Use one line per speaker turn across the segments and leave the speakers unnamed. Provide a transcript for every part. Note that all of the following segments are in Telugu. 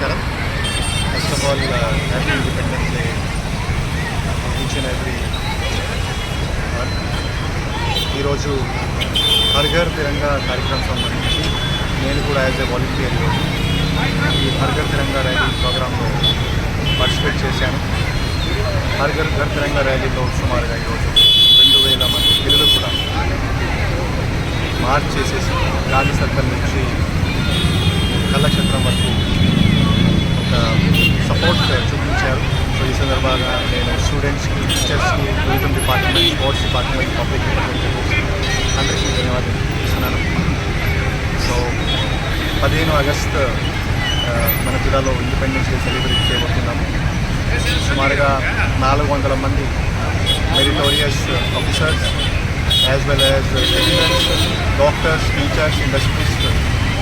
నమస్కారం. First of all happy independence day each and every. ఈరోజు హర్ ఘర్ తిరంగా కార్యక్రమం సంబంధించి నేను కూడా యాజ్ ఏ వాలంటీర్ ఈరోజు ఈ హర్ ఘర్ తిరంగా ర్యాలీ ప్రోగ్రాంలో పార్టిసిపేట్ చేశాను. హర్ ఘర్ తిరంగా ర్యాలీలో సుమారుగా ఈరోజు 2000 మంది పిల్లలు కూడా మార్చ్ చేసేసి గాంధీ సర్కిల్ నుంచి కళాక్షేత్రం వరకు ఒక సపోర్ట్ చూపించారు. సో ఈ సందర్భంగా నేను స్టూడెంట్స్కి, టీచర్స్కి, tourism department, sports department, public representatives అందరికీ ధన్యవాదాలు ఇస్తున్నాను. సో 15 ఆగస్టు మన జిల్లాలో ఇండిపెండెన్స్ డే సెలబ్రేట్ చేయబోతున్నాము. సుమారుగా 400 మంది meritorious officers as well as citizens, doctors, teachers, industries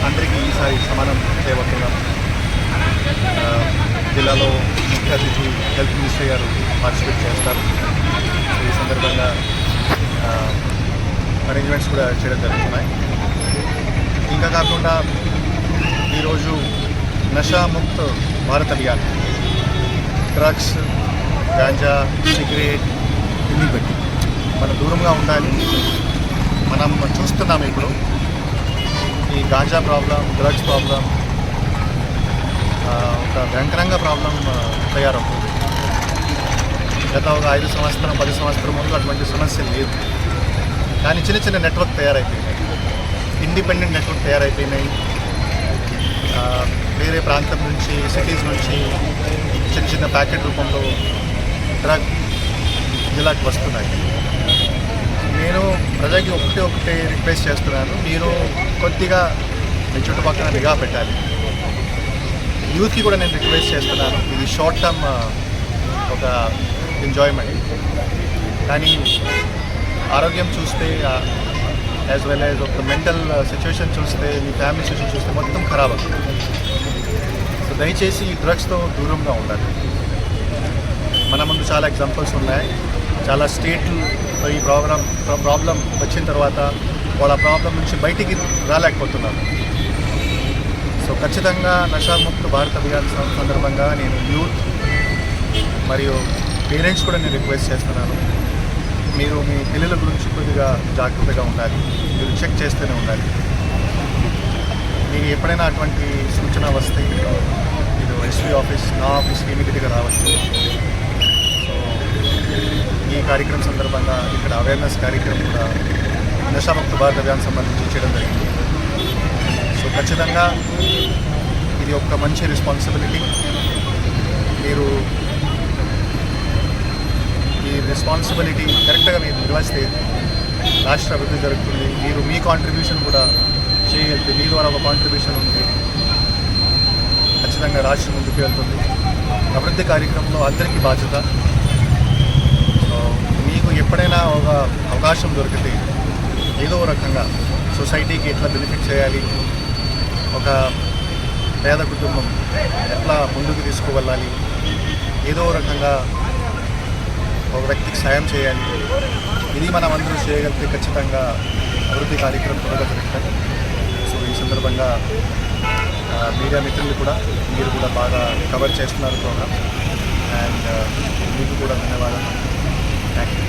అందరికీ ఈసారి సమానం చేయబోతున్నాం. జిల్లాలో ముఖ్య అతిథి హెల్త్ మినిస్టర్ గారు పార్టిసిపేట్ చేస్తారు. ఈ సందర్భంగా అరేంజ్మెంట్స్ కూడా చేయడం జరుగుతున్నాయి. ఇంకా కాకుండా ఈరోజు నషాముక్త్ భారత్ అభియాన్, డ్రగ్స్, గాంజా, సిగరెట్ ఇన్ని పెట్టి మనం దూరంగా ఉండాలి. మనం చూస్తున్నాం ఇప్పుడు ఈ గాంజా ప్రాబ్లం, డ్రగ్స్ ప్రాబ్లం ఒక భయంకరంగా ప్రాబ్లం తయారవుతుంది. గత ఒక 5 సంవత్సరం 10 సంవత్సరం ముందు అటువంటి సమస్య లేదు. కానీ చిన్న చిన్న నెట్వర్క్ తయారైపోయినాయి, ఇండిపెండెంట్ నెట్వర్క్ తయారైపోయినాయి. వేరే ప్రాంతం నుంచి, సిటీస్ నుంచి చిన్న చిన్న ప్యాకెట్ రూపంలో డ్రగ్ జిల్లాకి వస్తున్నాయి. నేను ప్రజలకి ఒకటే రిక్వెస్ట్ చేస్తున్నాను, మీరు కొద్దిగా మీ చుట్టుపక్కల నిఘా పెట్టాలి. యూత్కి కూడా నేను రిక్వెస్ట్ చేస్తున్నాను, ఇది షార్ట్ టర్మ్ ఒక ఎంజాయ్మెంట్, కానీ ఆరోగ్యం చూస్తే యాజ్ వెల్ యాజ్ ఒక మెంటల్ సిచ్యువేషన్ చూస్తే, మీ ఫ్యామిలీ సిచ్యువేషన్ చూస్తే మొత్తం ఖరాబ్ అవుతుంది. సో దయచేసి ఈ డ్రగ్స్తో దూరంగా ఉండాలి. మన ముందు చాలా ఎగ్జాంపుల్స్ ఉన్నాయి. చాలా స్టేట్లు ఈ ప్రాబ్లం వచ్చిన తర్వాత వాళ్ళ ప్రాబ్లం నుంచి బయటికి రాలేకపోతున్నారు. సో ఖచ్చితంగా నషాముక్త్ భారత్ అభియాన్ సందర్భంగా నేను యూత్ మరియు పేరెంట్స్ కూడా నేను రిక్వెస్ట్ చేస్తున్నాను, మీరు మీ పిల్లల గురించి కొద్దిగా జాగ్రత్తగా ఉండాలి. మీరు చెక్ చేస్తూనే ఉండాలి. మీకు ఎప్పుడైనా అటువంటి సూచన వస్తే మీరు ఎస్పీ ఆఫీస్, నా ఆఫీస్కి ఇమీడియట్గా రావచ్చు. సో ఈ కార్యక్రమం సందర్భంగా ఇక్కడ అవేర్నెస్ కార్యక్రమం కూడా నషాముక్త్ భారత్ అభియాన్ సంబంధించి చేయడం జరిగింది. సో ఖచ్చితంగా ఇది ఒక మంచి రెస్పాన్సిబిలిటీ. మీరు ఈ రెస్పాన్సిబిలిటీ కరెక్ట్గా మీరు నిర్వహిస్తే రాష్ట్ర అభివృద్ధి జరుగుతుంది. మీరు మీ కాంట్రిబ్యూషన్ కూడా చేయగలిగితే, మీ ద్వారా ఒక కాంట్రిబ్యూషన్ ఉంది, ఖచ్చితంగా రాష్ట్రం ముందుకు వెళ్తుంది. అభివృద్ధి కార్యక్రమంలో అందరికీ బాధ్యత. సో మీకు ఎప్పుడైనా ఒక అవకాశం దొరికితే ఏదో రకంగా సొసైటీకి ఎట్లా బెనిఫిట్ చేయాలి, ఒక పేద కుటుంబం ఎట్లా ముందుకు తీసుకువెళ్ళాలి, ఏదో రకంగా ఒక వ్యక్తికి సాయం చేయాలి, ఇది మనం అందరూ చేయగలిగితే ఖచ్చితంగా అభివృద్ధి కార్యక్రమం త్వరగా జరుగుతాయి. సో ఈ సందర్భంగా మీడియా మిత్రులు కూడా మీరు కూడా బాగా కవర్ చేస్తున్నారు ప్రోగ్రామ్, అండ్ మీకు కూడా ధన్యవాదాలు. Thank you.